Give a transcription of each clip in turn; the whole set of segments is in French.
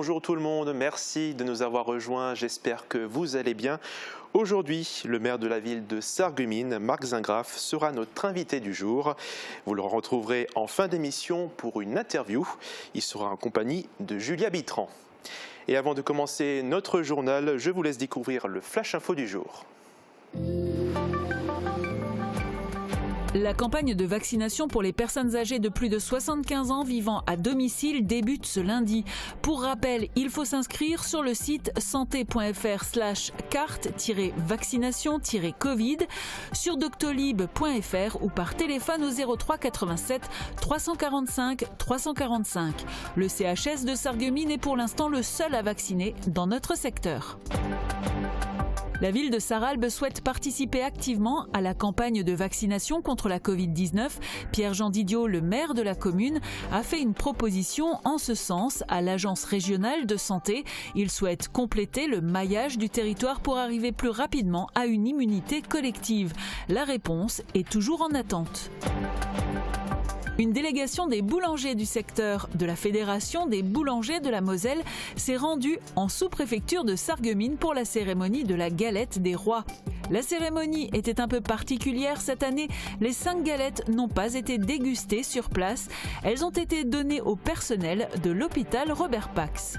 bonjour tout le monde, merci de nous avoir rejoints, j'espère que vous allez bien. Aujourd'hui, le maire de la ville de Sarreguemines, Marc Zingraff, sera notre invité du jour. Vous le retrouverez en fin d'émission pour une interview. Il sera en compagnie de Julia Bitran. Et avant de commencer notre journal, je vous laisse découvrir le Flash Info du jour. La campagne de vaccination pour les personnes âgées de plus de 75 ans vivant à domicile débute ce lundi. Pour rappel, il faut s'inscrire sur le site santé.fr/carte-vaccination-covid, sur doctolib.fr ou par téléphone au 03 87 345 345. Le CHS de Sarreguemines est pour l'instant le seul à vacciner dans notre secteur. La ville de Sarralbe souhaite participer activement à la campagne de vaccination contre la Covid-19. Pierre-Jean Didiot, le maire de la commune, a fait une proposition en ce sens à l'Agence régionale de santé. Il souhaite compléter le maillage du territoire pour arriver plus rapidement à une immunité collective. La réponse est toujours en attente. Une délégation des boulangers du secteur de la Fédération des boulangers de la Moselle s'est rendue en sous-préfecture de Sarreguemines pour la cérémonie de la galette des rois. La cérémonie était un peu particulière cette année. Les 5 galettes n'ont pas été dégustées sur place. Elles ont été données au personnel de l'hôpital Robert Pax.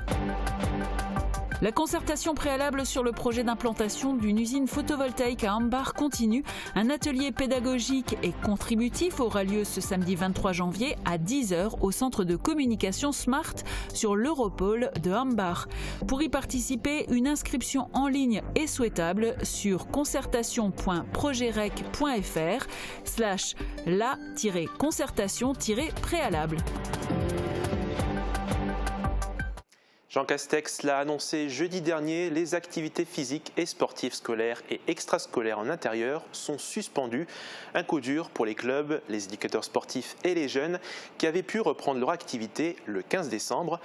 La concertation préalable sur le projet d'implantation d'une usine photovoltaïque à Hambach continue. Un atelier pédagogique et contributif aura lieu ce samedi 23 janvier à 10h au centre de communication Smart sur l'Europole de Hambach. Pour y participer, une inscription en ligne est souhaitable sur concertation.progerec.fr/la-concertation-préalable. Jean Castex l'a annoncé jeudi dernier, les activités physiques et sportives scolaires et extrascolaires en intérieur sont suspendues. Un coup dur pour les clubs, les éducateurs sportifs et les jeunes qui avaient pu reprendre leur activité le 15 décembre.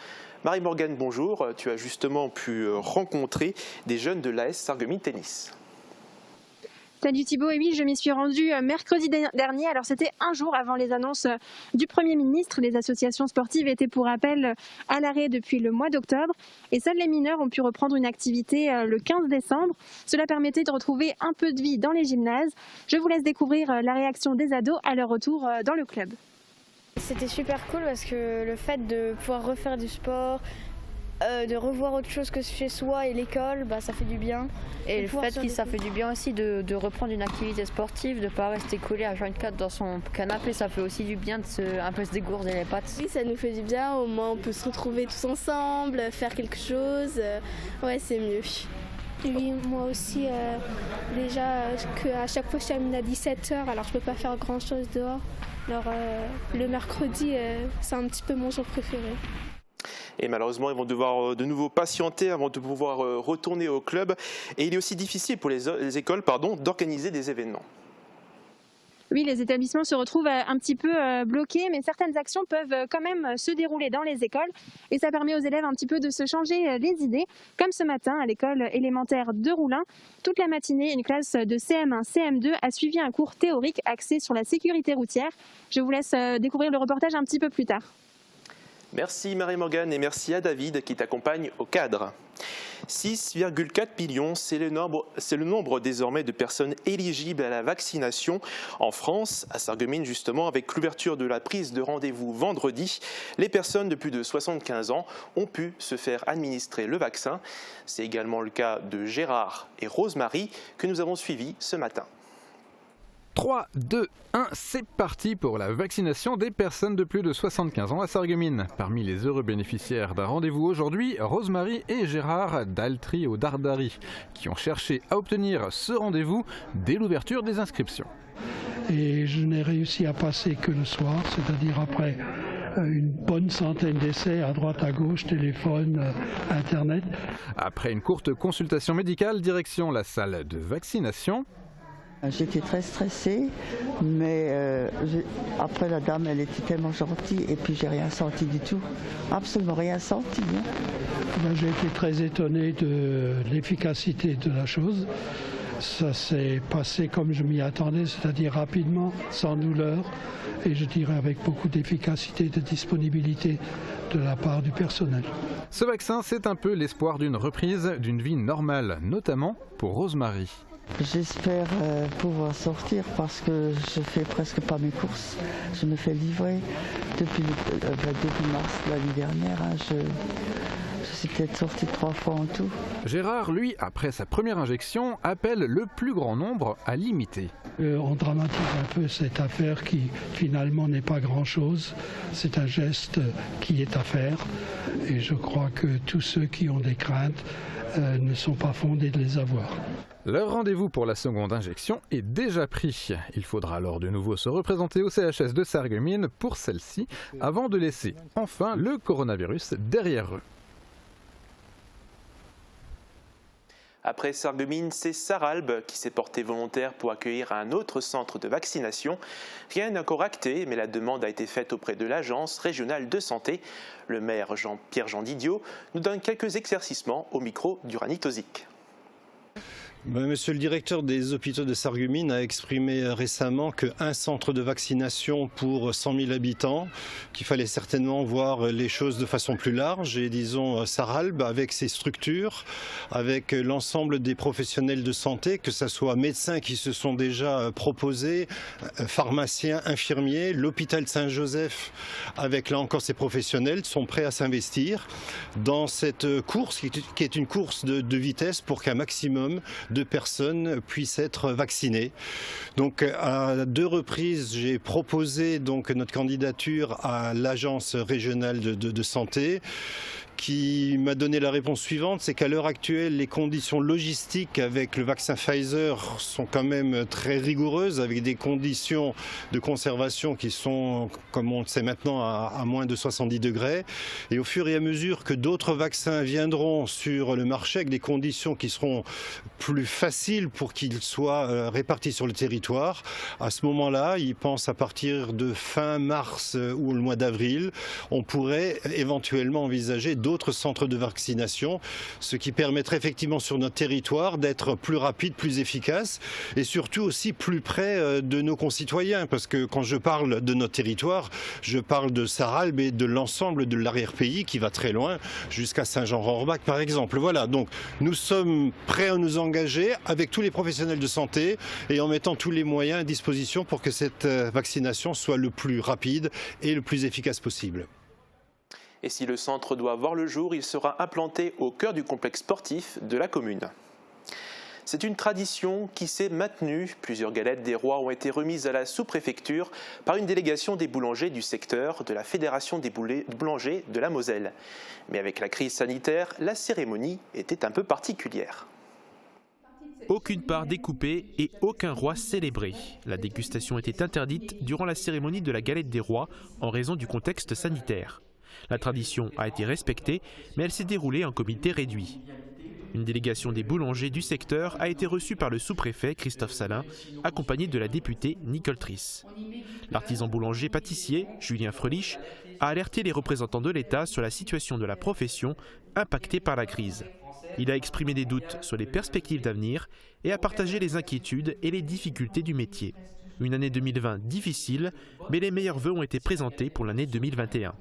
Marie-Morgane, bonjour. Tu as justement pu rencontrer des jeunes de l'AS Sarreguemines Tennis. Salut Thibaut, et oui, je m'y suis rendue mercredi dernier. Alors c'était un jour avant les annonces du Premier ministre. Les associations sportives étaient pour rappel à l'arrêt depuis le mois d'octobre et seuls les mineurs ont pu reprendre une activité le 15 décembre. Cela permettait de retrouver un peu de vie dans les gymnases. Je vous laisse découvrir la réaction des ados à leur retour dans le club. C'était super cool parce que le fait de pouvoir refaire du sport, de revoir autre chose que chez soi et l'école, ça fait du bien. Et le fait que ça fait du bien aussi de reprendre une activité sportive, de ne pas rester collé à 24 dans son canapé, ça fait aussi du bien de un peu se dégourdir les pattes. Oui, ça nous fait du bien, au moins on peut se retrouver tous ensemble, faire quelque chose, ouais c'est mieux. Oui, moi aussi, déjà qu'à chaque fois je termine à 17h, alors je peux pas faire grand chose dehors. Alors le mercredi, c'est un petit peu mon jour préféré. Et malheureusement, ils vont devoir de nouveau patienter avant de pouvoir retourner au club. Et il est aussi difficile pour les écoles d'organiser des événements. Oui, les établissements se retrouvent un petit peu bloqués, mais certaines actions peuvent quand même se dérouler dans les écoles. Et ça permet aux élèves un petit peu de se changer les idées. Comme ce matin, à l'école élémentaire de Roulin, toute la matinée, une classe de CM1, CM2 a suivi un cours théorique axé sur la sécurité routière. Je vous laisse découvrir le reportage un petit peu plus tard. Merci Marie-Morgane et merci à David qui t'accompagne au cadre. 6,4 millions, c'est le nombre désormais de personnes éligibles à la vaccination en France. À Sarreguemines justement, avec l'ouverture de la prise de rendez-vous vendredi, les personnes de plus de 75 ans ont pu se faire administrer le vaccin. C'est également le cas de Gérard et Rosemarie que nous avons suivis ce matin. 3, 2, 1, c'est parti pour la vaccination des personnes de plus de 75 ans à Sarreguemines. Parmi les heureux bénéficiaires d'un rendez-vous aujourd'hui, Rosemarie et Gérard d'Altry au Dardary, qui ont cherché à obtenir ce rendez-vous dès l'ouverture des inscriptions. Et je n'ai réussi à passer que le soir, c'est-à-dire après une bonne centaine d'essais à droite, à gauche, téléphone, internet. Après une courte consultation médicale, direction la salle de vaccination. J'étais très stressée, mais après la dame, elle était tellement gentille et puis j'ai rien senti du tout, absolument rien senti. J'ai été très étonné de l'efficacité de la chose. Ça s'est passé comme je m'y attendais, c'est-à-dire rapidement, sans douleur, et je dirais avec beaucoup d'efficacité et de disponibilité de la part du personnel. Ce vaccin, c'est un peu l'espoir d'une reprise d'une vie normale, notamment pour Rosemary. J'espère pouvoir sortir parce que je fais presque pas mes courses. Je me fais livrer depuis mars l'année dernière. Je suis peut-être sortie 3 fois en tout. Gérard, lui, après sa première injection, appelle le plus grand nombre à l'imiter. On dramatise un peu cette affaire qui finalement n'est pas grand-chose. C'est un geste qui est à faire et je crois que tous ceux qui ont des craintes ne sont pas fondés de les avoir. Leur rendez-vous pour la seconde injection est déjà pris. Il faudra alors de nouveau se représenter au CHS de Sarreguemines pour celle-ci, avant de laisser enfin le coronavirus derrière eux. Après Sarreguemines, c'est Sarralbe qui s'est porté volontaire pour accueillir un autre centre de vaccination. Rien n'est encore acté, mais la demande a été faite auprès de l'Agence régionale de santé. Le maire Pierre-Jean Didiot nous donne quelques éclaircissements au micro du Rani Tozik. Monsieur le directeur des hôpitaux de Sarreguemines a exprimé récemment qu'un centre de vaccination pour 100 000 habitants, qu'il fallait certainement voir les choses de façon plus large et disons Sarralbe avec ses structures, avec l'ensemble des professionnels de santé, que ce soit médecins qui se sont déjà proposés, pharmaciens, infirmiers, l'hôpital Saint-Joseph avec là encore ses professionnels sont prêts à s'investir dans cette course qui est une course de vitesse pour qu'un maximum de personnes puissent être vaccinées. Donc à 2 reprises, j'ai proposé donc notre candidature à l'agence régionale de santé qui m'a donné la réponse suivante, c'est qu'à l'heure actuelle, les conditions logistiques avec le vaccin Pfizer sont quand même très rigoureuses, avec des conditions de conservation qui sont, comme on le sait maintenant, à moins de 70 degrés. Et au fur et à mesure que d'autres vaccins viendront sur le marché, avec des conditions qui seront plus faciles pour qu'ils soient répartis sur le territoire, à ce moment-là, ils pensent à partir de fin mars ou le mois d'avril, on pourrait éventuellement envisager d'autres centres de vaccination, ce qui permettrait effectivement sur notre territoire d'être plus rapide, plus efficace et surtout aussi plus près de nos concitoyens. Parce que quand je parle de notre territoire, je parle de Sarralbe et de l'ensemble de l'arrière-pays qui va très loin, jusqu'à Saint-Jean-Rohrbach par exemple. Voilà, donc nous sommes prêts à nous engager avec tous les professionnels de santé et en mettant tous les moyens à disposition pour que cette vaccination soit le plus rapide et le plus efficace possible. Et si le centre doit voir le jour, il sera implanté au cœur du complexe sportif de la commune. C'est une tradition qui s'est maintenue. Plusieurs galettes des rois ont été remises à la sous-préfecture par une délégation des boulangers du secteur de la Fédération des boulangers de la Moselle. Mais avec la crise sanitaire, la cérémonie était un peu particulière. Aucune part découpée et aucun roi célébré. La dégustation était interdite durant la cérémonie de la galette des rois en raison du contexte sanitaire. La tradition a été respectée, mais elle s'est déroulée en comité réduit. Une délégation des boulangers du secteur a été reçue par le sous-préfet Christophe Salin, accompagné de la députée Nicole Triss. L'artisan boulanger-pâtissier, Julien Frelich, a alerté les représentants de l'État sur la situation de la profession impactée par la crise. Il a exprimé des doutes sur les perspectives d'avenir et a partagé les inquiétudes et les difficultés du métier. Une année 2020 difficile, mais les meilleurs vœux ont été présentés pour l'année 2021.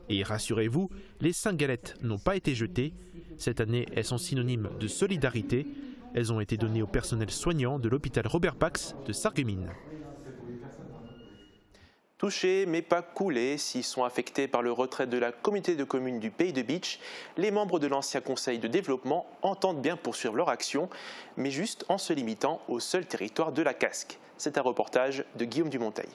Et rassurez-vous, les 5 galettes n'ont pas été jetées. Cette année, elles sont synonymes de solidarité. Elles ont été données au personnel soignant de l'hôpital Robert Pax de Sarreguemines. Touchés mais pas coulés, s'ils sont affectés par le retrait de la communauté de communes du Pays de Bitche, les membres de l'ancien conseil de développement entendent bien poursuivre leur action, mais juste en se limitant au seul territoire de la Casque. C'est un reportage de Guillaume Dumonteil.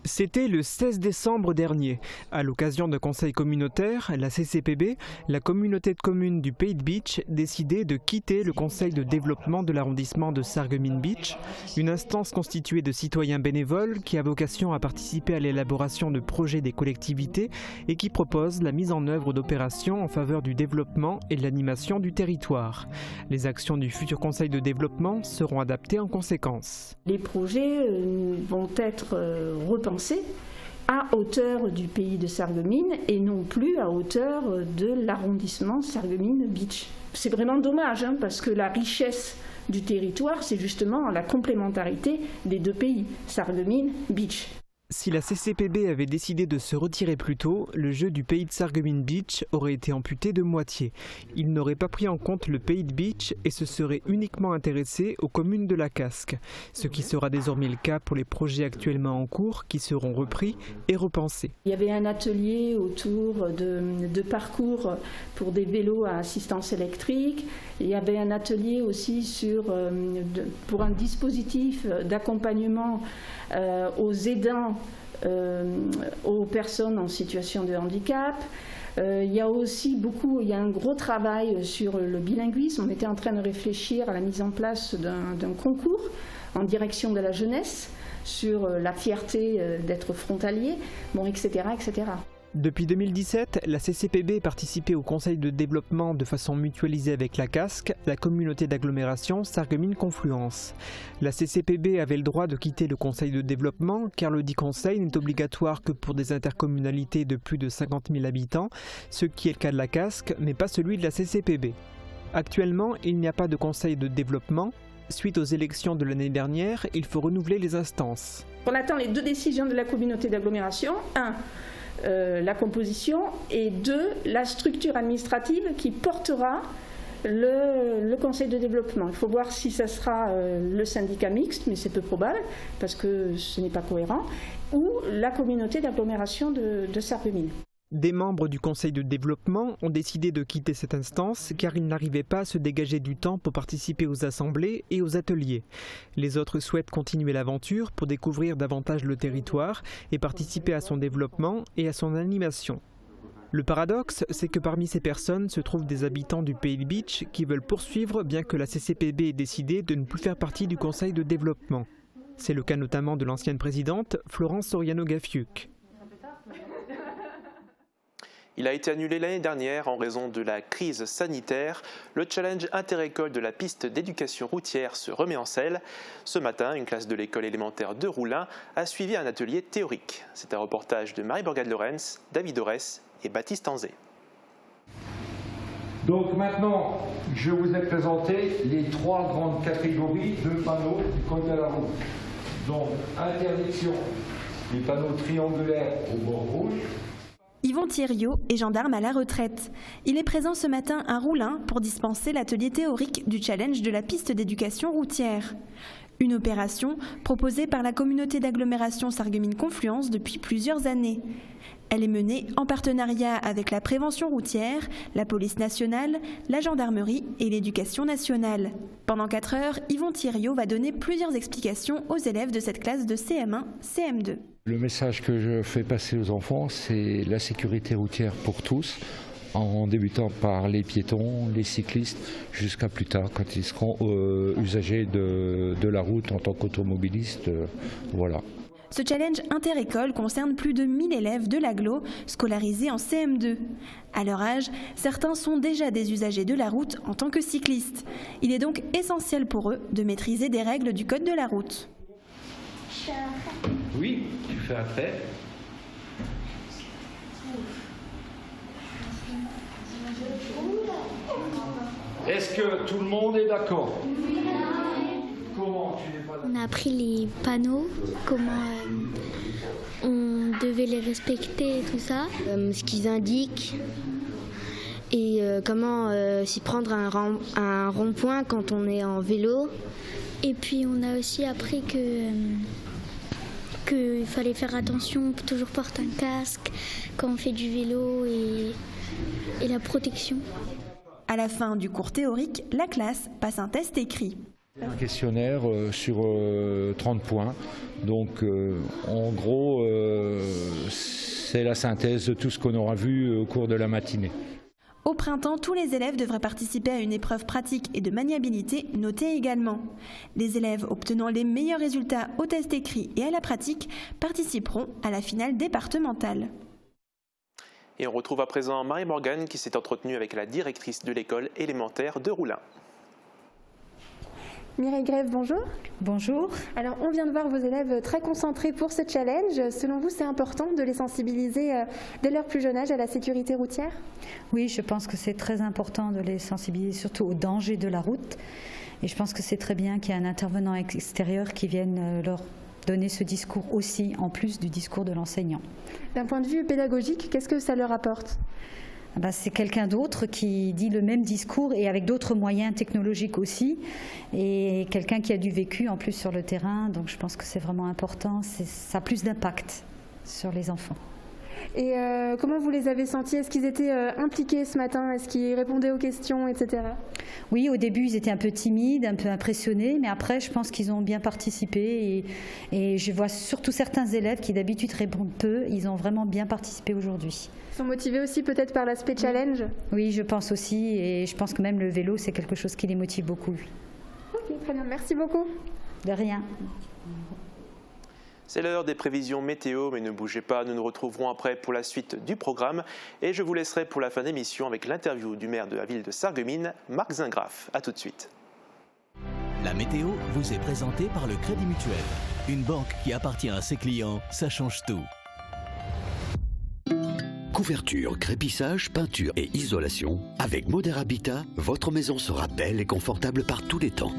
C'était le 16 décembre dernier. À l'occasion d'un conseil communautaire, la CCPB, la communauté de communes du Pays de Bitche, décidait de quitter le conseil de développement de l'arrondissement de Sarreguemines-Bitche, une instance constituée de citoyens bénévoles qui a vocation à participer à l'élaboration de projets des collectivités et qui propose la mise en œuvre d'opérations en faveur du développement et de l'animation du territoire. Les actions du futur conseil de développement seront adaptées en conséquence. Les projets vont être repensés à hauteur du pays de Sarreguemines et non plus à hauteur de l'arrondissement Sarreguemines-Bitche. C'est vraiment dommage parce que la richesse du territoire, c'est justement la complémentarité des deux pays, Sarreguemines-Bitche. Si la CCPB avait décidé de se retirer plus tôt, le jeu du pays de Sarreguemines-Bitche aurait été amputé de moitié. Il n'aurait pas pris en compte le pays de Bitche et se serait uniquement intéressé aux communes de la Casque, ce qui sera désormais le cas pour les projets actuellement en cours qui seront repris et repensés. Il y avait un atelier autour de parcours pour des vélos à assistance électrique. Il y avait un atelier aussi pour un dispositif d'accompagnement aux aidants, aux personnes en situation de handicap. Il y a aussi il y a un gros travail sur le bilinguisme. On était en train de réfléchir à la mise en place d'un concours en direction de la jeunesse sur la fierté d'être frontalier, etc., etc. Depuis 2017, la CCPB participait au conseil de développement de façon mutualisée avec la Casque, la communauté d'agglomération Sarreguemines-Confluence. La CCPB avait le droit de quitter le conseil de développement car le dit conseil n'est obligatoire que pour des intercommunalités de plus de 50 000 habitants, ce qui est le cas de la Casque, mais pas celui de la CCPB. Actuellement, il n'y a pas de conseil de développement. Suite aux élections de l'année dernière, il faut renouveler les instances. On attend les 2 décisions de la communauté d'agglomération. 1. La composition et 2, la structure administrative qui portera le conseil de développement. Il faut voir si ça sera le syndicat mixte, mais c'est peu probable parce que ce n'est pas cohérent, ou la communauté d'agglomération de Sarreguemines. Des membres du conseil de développement ont décidé de quitter cette instance car ils n'arrivaient pas à se dégager du temps pour participer aux assemblées et aux ateliers. Les autres souhaitent continuer l'aventure pour découvrir davantage le territoire et participer à son développement et à son animation. Le paradoxe, c'est que parmi ces personnes se trouvent des habitants du Pays de Bitche qui veulent poursuivre bien que la CCPB ait décidé de ne plus faire partie du conseil de développement. C'est le cas notamment de l'ancienne présidente Florence Soriano-Gaffiuk. Il a été annulé l'année dernière en raison de la crise sanitaire. Le challenge interécole de la piste d'éducation routière se remet en selle. Ce matin, une classe de l'école élémentaire de Roulin a suivi un atelier théorique. C'est un reportage de Marie-Borgade Lorenz, David Orès et Baptiste Anzé. Donc maintenant, je vous ai présenté les 3 grandes catégories de panneaux du code de la route. Donc, interdiction des panneaux triangulaires au bord rouge. Yvon Thiriot est gendarme à la retraite. Il est présent ce matin à Roulin pour dispenser l'atelier théorique du challenge de la piste d'éducation routière. Une opération proposée par la communauté d'agglomération Sarreguemines-Confluence depuis plusieurs années. Elle est menée en partenariat avec la prévention routière, la police nationale, la gendarmerie et l'éducation nationale. Pendant 4 heures, Yvon Thiriot va donner plusieurs explications aux élèves de cette classe de CM1, CM2. Le message que je fais passer aux enfants, c'est la sécurité routière pour tous, en débutant par les piétons, les cyclistes, jusqu'à plus tard quand ils seront usagers de la route en tant qu'automobilistes. Voilà. Ce challenge interécole concerne plus de 1000 élèves de l'agglo scolarisés en CM2. À leur âge, certains sont déjà des usagers de la route en tant que cyclistes. Il est donc essentiel pour eux de maîtriser des règles du code de la route. Oui, tu fais un trait. Est-ce que tout le monde est d'accord? On a appris les panneaux, comment on devait les respecter et tout ça, ce qu'ils indiquent et comment s'y prendre un rond-point quand on est en vélo. Et puis on a aussi appris qu'il fallait faire attention, toujours porter un casque quand on fait du vélo et la protection. À la fin du cours théorique, la classe passe un test écrit. Un questionnaire sur 30 points. Donc en gros, c'est la synthèse de tout ce qu'on aura vu au cours de la matinée. Au printemps, tous les élèves devraient participer à une épreuve pratique et de maniabilité notée également. Les élèves obtenant les meilleurs résultats au test écrit et à la pratique participeront à la finale départementale. Et on retrouve à présent Marie-Morgane qui s'est entretenue avec la directrice de l'école élémentaire de Roulin. Mireille Grève, bonjour. Bonjour. Alors, on vient de voir vos élèves très concentrés pour ce challenge. Selon vous, c'est important de les sensibiliser dès leur plus jeune âge à la sécurité routière? Oui, je pense que c'est très important de les sensibiliser surtout aux dangers de la route. Et je pense que c'est très bien qu'il y ait un intervenant extérieur qui vienne leur donner ce discours aussi, en plus du discours de l'enseignant. D'un point de vue pédagogique, qu'est-ce que ça leur apporte? C'est quelqu'un d'autre qui dit le même discours et avec d'autres moyens technologiques aussi, et quelqu'un qui a du vécu en plus sur le terrain, donc je pense que c'est vraiment important, ça a plus d'impact sur les enfants. Et comment vous les avez sentis? Est-ce qu'ils étaient impliqués ce matin? Est-ce qu'ils répondaient aux questions, etc.? Oui, au début ils étaient un peu timides, un peu impressionnés, mais après je pense qu'ils ont bien participé et je vois surtout certains élèves qui d'habitude répondent peu, ils ont vraiment bien participé aujourd'hui. Ils sont motivés aussi peut-être par l'aspect challenge? Oui, je pense aussi, et je pense que même le vélo c'est quelque chose qui les motive beaucoup. Ok, très bien, merci beaucoup. De rien. C'est l'heure des prévisions météo, mais ne bougez pas, nous nous retrouverons après pour la suite du programme. Et je vous laisserai pour la fin d'émission avec l'interview du maire de la ville de Sarreguemines, Marc Zingraff. A tout de suite. La météo vous est présentée par le Crédit Mutuel. Une banque qui appartient à ses clients, ça change tout. Couverture, crépissage, peinture et isolation. Avec Moder Habitat, votre maison sera belle et confortable par tous les temps.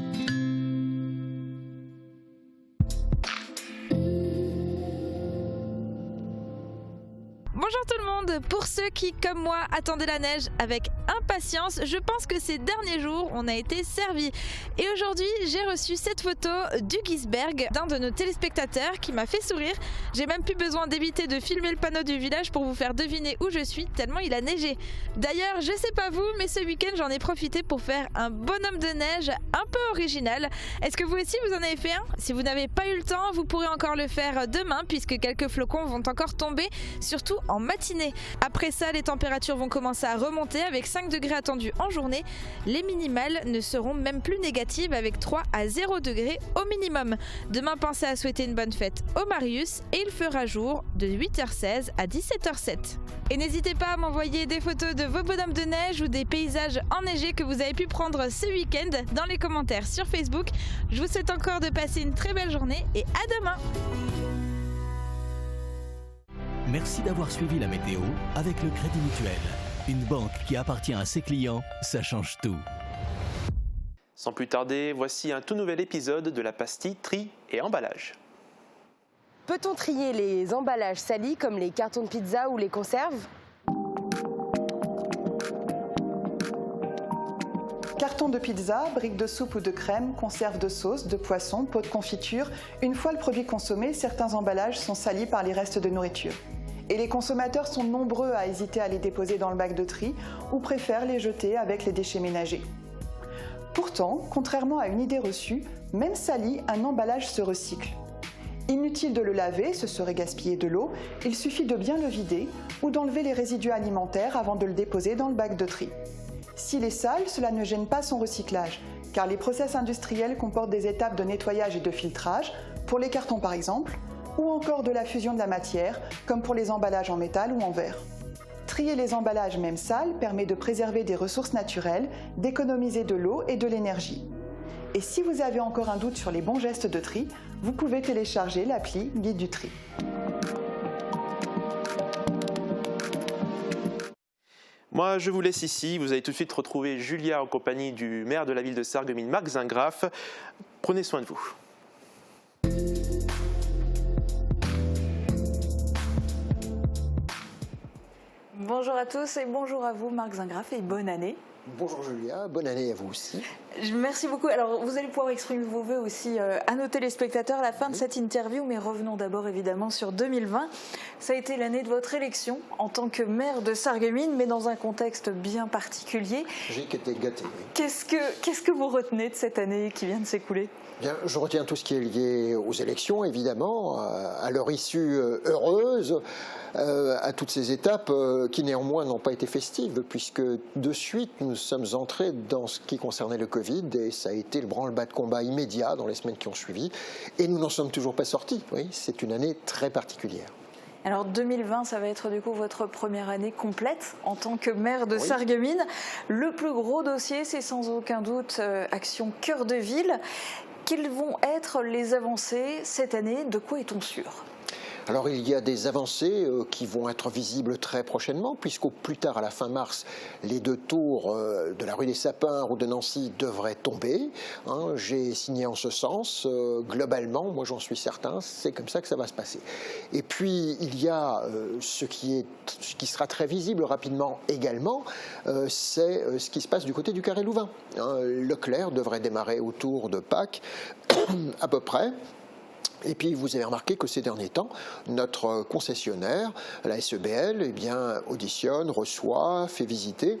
Bonjour tout le monde. Pour ceux qui, comme moi, attendaient la neige avec impatience, je pense que ces derniers jours, on a été servis. Et aujourd'hui, j'ai reçu cette photo du Gisberg d'un de nos téléspectateurs qui m'a fait sourire. J'ai même plus besoin d'éviter de filmer le panneau du village pour vous faire deviner où je suis, tellement il a neigé. D'ailleurs, je sais pas vous, mais ce week-end, j'en ai profité pour faire un bonhomme de neige un peu original. Est-ce que vous aussi, vous en avez fait un? Si vous n'avez pas eu le temps, vous pourrez encore le faire demain, puisque quelques flocons vont encore tomber, surtout en matinée. Après ça, les températures vont commencer à remonter avec 5 degrés attendus en journée. Les minimales ne seront même plus négatives avec 3 à 0 degrés au minimum. Demain, pensez à souhaiter une bonne fête au Marius et il fera jour de 8h16 à 17h07. Et n'hésitez pas à m'envoyer des photos de vos bonhommes de neige ou des paysages enneigés que vous avez pu prendre ce week-end dans les commentaires sur Facebook. Je vous souhaite encore de passer une très belle journée et à demain. Merci d'avoir suivi la météo avec le Crédit Mutuel. Une banque qui appartient à ses clients, ça change tout. Sans plus tarder, voici un tout nouvel épisode de la pastille tri et emballage. Peut-on trier les emballages salis comme les cartons de pizza ou les conserves? Cartons de pizza, briques de soupe ou de crème, conserves de sauce, de poisson, pots de confiture. Une fois le produit consommé, certains emballages sont salis par les restes de nourriture. Et les consommateurs sont nombreux à hésiter à les déposer dans le bac de tri ou préfèrent les jeter avec les déchets ménagers. Pourtant, contrairement à une idée reçue, même sali, un emballage se recycle. Inutile de le laver, ce serait gaspiller de l'eau, il suffit de bien le vider ou d'enlever les résidus alimentaires avant de le déposer dans le bac de tri. S'il est sale, cela ne gêne pas son recyclage, car les process industriels comportent des étapes de nettoyage et de filtrage, pour les cartons par exemple, ou encore de la fusion de la matière, comme pour les emballages en métal ou en verre. Trier les emballages même sales permet de préserver des ressources naturelles, d'économiser de l'eau et de l'énergie. Et si vous avez encore un doute sur les bons gestes de tri, vous pouvez télécharger l'appli Guide du tri. Moi, je vous laisse ici. Vous allez tout de suite retrouver Julia en compagnie du maire de la ville de Sarreguemines, Marc Zingraff. Prenez soin de vous. Bonjour à tous et bonjour à vous Marc Zingraff et bonne année. Bonjour Julia, bonne année à vous aussi. Merci beaucoup. Alors vous allez pouvoir exprimer vos vœux aussi à nos téléspectateurs à la fin de cette interview, mais revenons d'abord évidemment sur 2020. Ça a été l'année de votre élection en tant que maire de Sarreguemines, mais dans un contexte bien particulier. J'ai été gâté. Oui. Qu'est-ce que vous retenez de cette année qui vient de s'écouler? Bien, je retiens tout ce qui est lié aux élections, évidemment, à leur issue heureuse, à toutes ces étapes qui néanmoins n'ont pas été festives, puisque de suite nous sommes entrés dans ce qui concernait le Covid, et ça a été le branle-bas de combat immédiat dans les semaines qui ont suivi, et nous n'en sommes toujours pas sortis. Oui, c'est une année très particulière. Alors 2020, ça va être du coup votre première année complète en tant que maire de Sarreguemines. Le plus gros dossier, c'est sans aucun doute Action Cœur de Ville. Quelles vont être les avancées cette année? De quoi est-on sûr? Alors il y a des avancées qui vont être visibles très prochainement, puisqu'au plus tard à la fin mars, les 2 tours de la rue des Sapins ou de Nancy devraient tomber. J'ai signé en ce sens. Globalement, moi j'en suis certain, c'est comme ça que ça va se passer. Et puis il y a ce qui sera très visible rapidement également, c'est ce qui se passe du côté du Carré Louvain. Leclerc devrait démarrer autour de Pâques, à peu près. Et puis vous avez remarqué que ces derniers temps, notre concessionnaire, la SEBL, auditionne, reçoit, fait visiter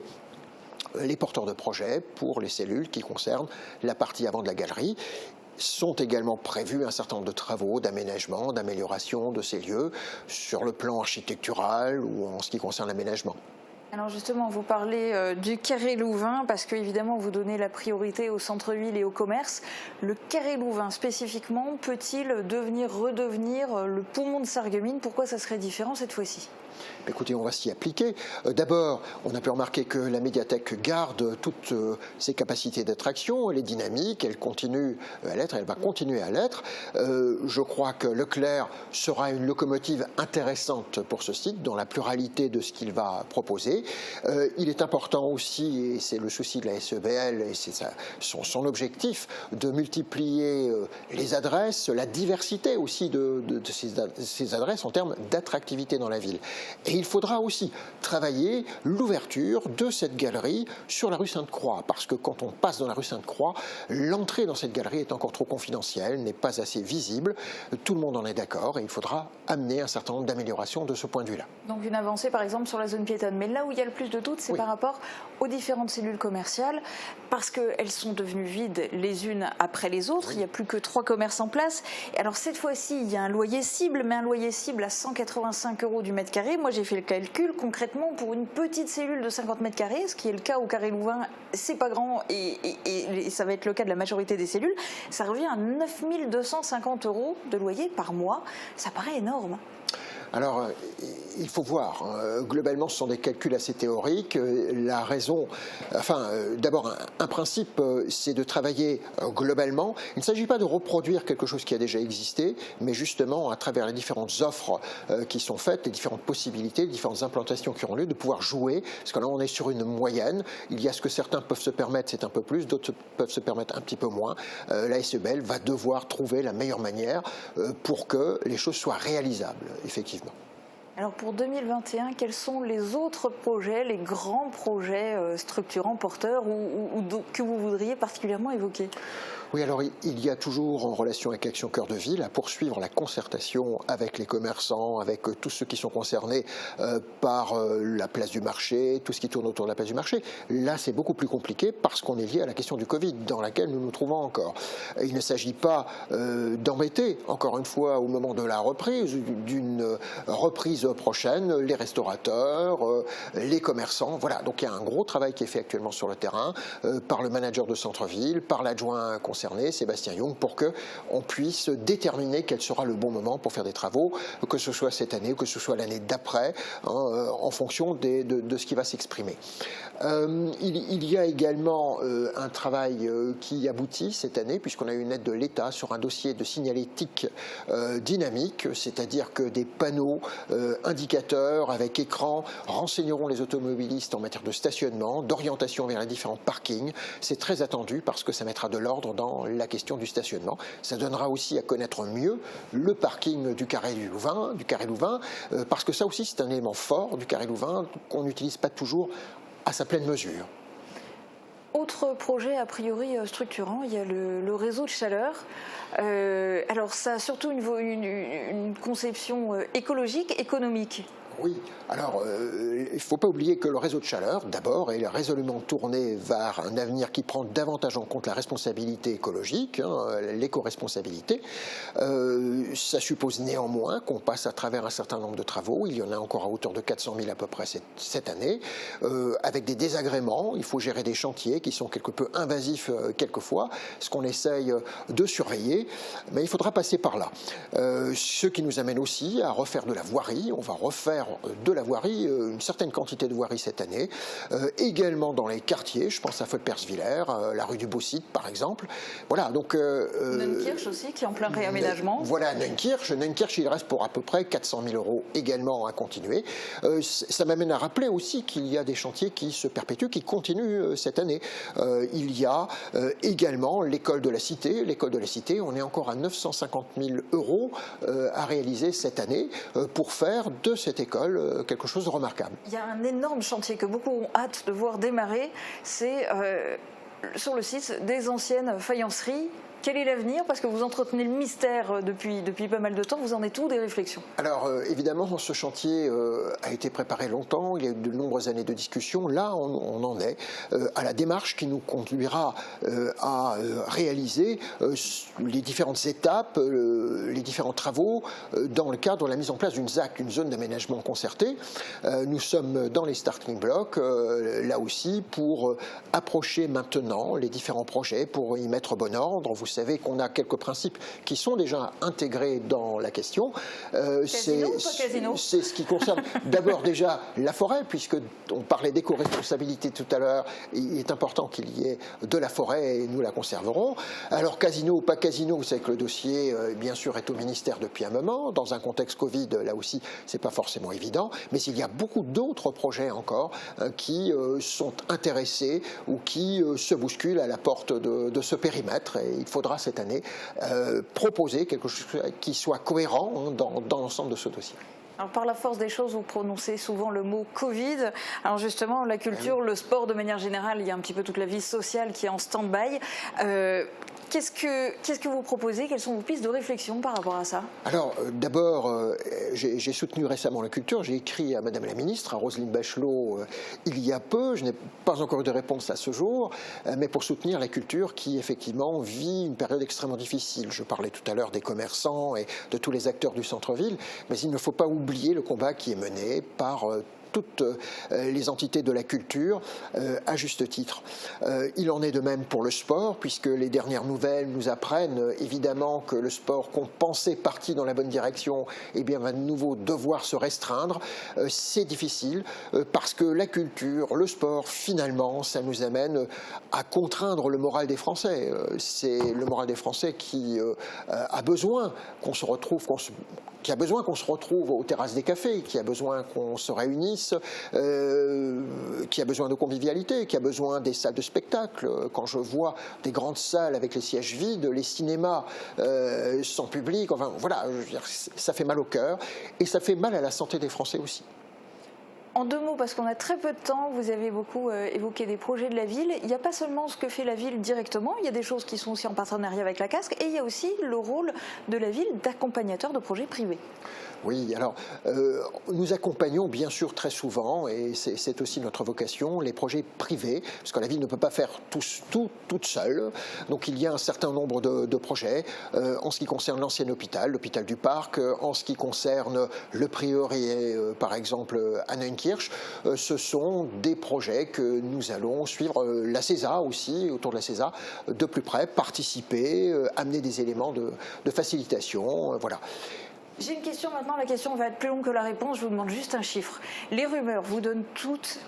les porteurs de projets pour les cellules qui concernent la partie avant de la galerie. Sont également prévus un certain nombre de travaux d'aménagement, d'amélioration de ces lieux sur le plan architectural ou en ce qui concerne l'aménagement. Alors justement, vous parlez du Carré Louvain parce que évidemment vous donnez la priorité au centre-ville et au commerce. Le Carré Louvain spécifiquement peut-il redevenir le poumon de Sarreguemines? Pourquoi ça serait différent cette fois-ci? Écoutez, on va s'y appliquer. D'abord, on a pu remarquer que la médiathèque garde toutes ses capacités d'attraction, elle est dynamique, elle continue à l'être, elle va continuer à l'être. Je crois que Leclerc sera une locomotive intéressante pour ce site, dans la pluralité de ce qu'il va proposer. Il est important aussi, et c'est le souci de la SEBL, et c'est son objectif, de multiplier les adresses, la diversité aussi de ces adresses en termes d'attractivité dans la ville. Et il faudra aussi travailler l'ouverture de cette galerie sur la rue Sainte-Croix, parce que quand on passe dans la rue Sainte-Croix, l'entrée dans cette galerie est encore trop confidentielle, n'est pas assez visible, tout le monde en est d'accord, et il faudra amener un certain nombre d'améliorations de ce point de vue-là. Donc une avancée par exemple sur la zone piétonne, mais là où il y a le plus de doutes, c'est par rapport aux différentes cellules commerciales, parce qu'elles sont devenues vides les unes après les autres, il n'y a plus que 3 commerces en place, et alors cette fois-ci il y a un loyer cible, mais un loyer cible à 185 € du mètre carré. Moi j'ai fait le calcul, concrètement pour une petite cellule de 50 mètres carrés, ce qui est le cas au Carré Louvain, c'est pas grand et ça va être le cas de la majorité des cellules, ça revient à 9 250 € de loyer par mois, ça paraît énorme. Alors, il faut voir. Globalement, ce sont des calculs assez théoriques. La raison, d'abord, un principe, c'est de travailler globalement. Il ne s'agit pas de reproduire quelque chose qui a déjà existé, mais justement, à travers les différentes offres qui sont faites, les différentes possibilités, les différentes implantations qui auront lieu, de pouvoir jouer. Parce que là, on est sur une moyenne. Il y a ce que certains peuvent se permettre, c'est un peu plus, d'autres peuvent se permettre un petit peu moins. La SEBL va devoir trouver la meilleure manière pour que les choses soient réalisables, effectivement. Alors pour 2021, quels sont les autres projets, les grands projets structurants, porteurs ou que vous voudriez particulièrement évoquer ? Oui, alors il y a toujours en relation avec Action Cœur de Ville à poursuivre la concertation avec les commerçants, avec tous ceux qui sont concernés par la place du marché, tout ce qui tourne autour de la place du marché. Là, c'est beaucoup plus compliqué parce qu'on est lié à la question du Covid dans laquelle nous nous trouvons encore. Il ne s'agit pas d'embêter, encore une fois, au moment de la reprise, d'une reprise prochaine, les restaurateurs, les commerçants. Voilà, donc il y a un gros travail qui est fait actuellement sur le terrain par le manager de centre-ville, par l'adjoint concerné, Sébastien Young, pour qu'on puisse déterminer quel sera le bon moment pour faire des travaux, que ce soit cette année ou que ce soit l'année d'après, en fonction de ce qui va s'exprimer. Il y a également un travail qui aboutit cette année, puisqu'on a eu une aide de l'État sur un dossier de signalétique dynamique, c'est-à-dire que des panneaux indicateurs avec écran renseigneront les automobilistes en matière de stationnement, d'orientation vers les différents parkings. C'est très attendu parce que ça mettra de l'ordre dans la question du stationnement. Ça donnera aussi à connaître mieux le parking du Carré Louvain, parce que ça aussi c'est un élément fort du Carré Louvain qu'on n'utilise pas toujours à sa pleine mesure. Autre projet a priori structurant, il y a le réseau de chaleur. Alors ça a surtout une conception écologique, économique. Oui, alors il ne faut pas oublier que le réseau de chaleur, d'abord, est résolument tourné vers un avenir qui prend davantage en compte la responsabilité écologique, l'éco-responsabilité. Ça suppose néanmoins qu'on passe à travers un certain nombre de travaux. Il y en a encore à hauteur de 400 000 à peu près cette année, avec des désagréments. Il faut gérer des chantiers qui sont quelque peu invasifs quelquefois, ce qu'on essaye de surveiller, mais il faudra passer par là. Ce qui nous amène aussi à refaire de la voirie. On va refaire de la voirie, une certaine quantité de voirie cette année, également dans les quartiers, je pense à Folperswiller, la rue du Beau-Site par exemple. Voilà, donc... Neunkirch aussi, qui est en plein réaménagement. Voilà, Neunkirch, il reste pour à peu près 400 000 € également à continuer. Ça m'amène à rappeler aussi qu'il y a des chantiers qui se perpétuent, qui continuent cette année. Il y a également l'école de la Cité. L'école de la Cité, on est encore à 950 000 € à réaliser cette année pour faire de cette école quelque chose de remarquable. Il y a un énorme chantier que beaucoup ont hâte de voir démarrer, c'est sur le site des anciennes faïenceries. Quel est l'avenir? Parce que vous entretenez le mystère depuis pas mal de temps. Vous en êtes où des réflexions? Alors évidemment, ce chantier a été préparé longtemps. Il y a eu de nombreuses années de discussion. Là, on en est à la démarche qui nous conduira à réaliser les différentes étapes, les différents travaux dans le cadre de la mise en place d'une ZAC, une zone d'aménagement concerté. Nous sommes dans les starting blocks, là aussi, pour approcher maintenant les différents projets, pour y mettre bon ordre. Vous savez qu'on a quelques principes qui sont déjà intégrés dans la question. Casino ou pas casino? C'est ce qui concerne d'abord déjà la forêt, puisque on parlait d'éco-responsabilité tout à l'heure. Il est important qu'il y ait de la forêt et nous la conserverons. Alors casino ou pas casino, vous savez que le dossier, bien sûr, est au ministère depuis un moment. Dans un contexte Covid, là aussi, c'est pas forcément évident. Mais il y a beaucoup d'autres projets encore qui sont intéressés ou qui se bousculent à la porte de ce périmètre. Et il faudra cette année proposer quelque chose qui soit cohérent dans l'ensemble de ce dossier. Alors, par la force des choses, vous prononcez souvent le mot Covid. Alors justement, la culture, le sport de manière générale, il y a un petit peu toute la vie sociale qui est en stand-by. Qu'est-ce que vous proposez? Quelles sont vos pistes de réflexion par rapport à ça? Alors d'abord, j'ai soutenu récemment la culture. J'ai écrit à Madame la Ministre, à Roselyne Bachelot, il y a peu. Je n'ai pas encore eu de réponse à ce jour, mais pour soutenir la culture qui effectivement vit une période extrêmement difficile. Je parlais tout à l'heure des commerçants et de tous les acteurs du centre-ville, mais il ne faut pas oublier le combat qui est mené par toutes les entités de la culture, à juste titre. Il en est de même pour le sport, puisque les dernières nouvelles nous apprennent évidemment que le sport qu'on pensait parti dans la bonne direction, eh bien, va de nouveau devoir se restreindre. C'est difficile, parce que la culture, le sport, finalement, ça nous amène à contraindre le moral des Français. C'est le moral des Français qui a besoin qu'on se retrouve, qui a besoin qu'on se retrouve aux terrasses des cafés, qui a besoin qu'on se réunisse, qui a besoin de convivialité, qui a besoin des salles de spectacle. Quand je vois des grandes salles avec les sièges vides, les cinémas sans public, enfin voilà, je veux dire, ça fait mal au cœur et ça fait mal à la santé des Français aussi. En deux mots, parce qu'on a très peu de temps, vous avez beaucoup évoqué des projets de la ville. Il n'y a pas seulement ce que fait la ville directement, il y a des choses qui sont aussi en partenariat avec la Casques, et il y a aussi le rôle de la ville d'accompagnateur de projets privés. Oui, alors nous accompagnons bien sûr très souvent, et c'est aussi notre vocation, les projets privés, parce que la ville ne peut pas faire tout toute seule. Donc il y a un certain nombre de projets en ce qui concerne l'ancien hôpital, l'hôpital du Parc, en ce qui concerne le prieuré, par exemple à Neunkirch. Ce sont des projets que nous allons suivre, la CESA aussi, autour de la CESA, de plus près, participer, amener des éléments de facilitation, voilà. J'ai une question maintenant, la question va être plus longue que la réponse, je vous demande juste un chiffre. Les rumeurs vous donnent toutes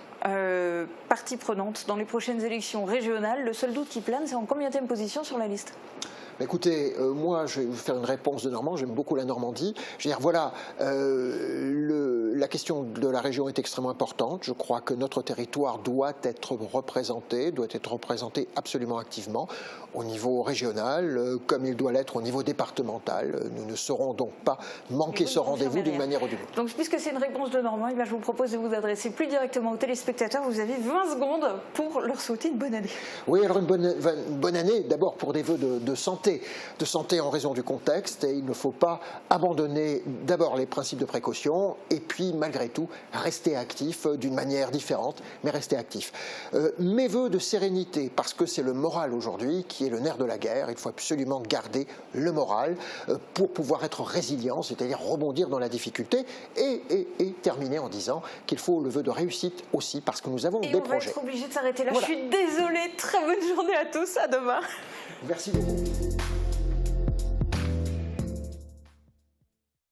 parties prenantes dans les prochaines élections régionales. Le seul doute qui plane, c'est en combienième position sur la liste ? Écoutez, moi je vais vous faire une réponse de Normand, j'aime beaucoup la Normandie. Je veux dire, voilà, la question de la région est extrêmement importante. Je crois que notre territoire doit être représenté absolument activement au niveau régional, comme il doit l'être au niveau départemental. Nous ne saurons donc pas manquer ce rendez-vous d'une manière ou d'une autre. Donc puisque c'est une réponse de Normand, je vous propose de vous adresser plus directement aux téléspectateurs. Vous avez 20 secondes pour leur souhaiter une bonne année. Oui, alors une bonne année, d'abord pour des vœux de santé en raison du contexte, et il ne faut pas abandonner d'abord les principes de précaution et puis puis malgré tout rester actif d'une manière différente, mais rester actif. Mes voeux de sérénité, parce que c'est le moral aujourd'hui qui est le nerf de la guerre. Il faut absolument garder le moral pour pouvoir être résilient, c'est-à-dire rebondir dans la difficulté et terminer en disant qu'il faut le vœu de réussite aussi parce que nous avons des projets. Et on va être obligé de s'arrêter là. Voilà. Je suis désolée. Très bonne journée à tous. À demain. Merci beaucoup.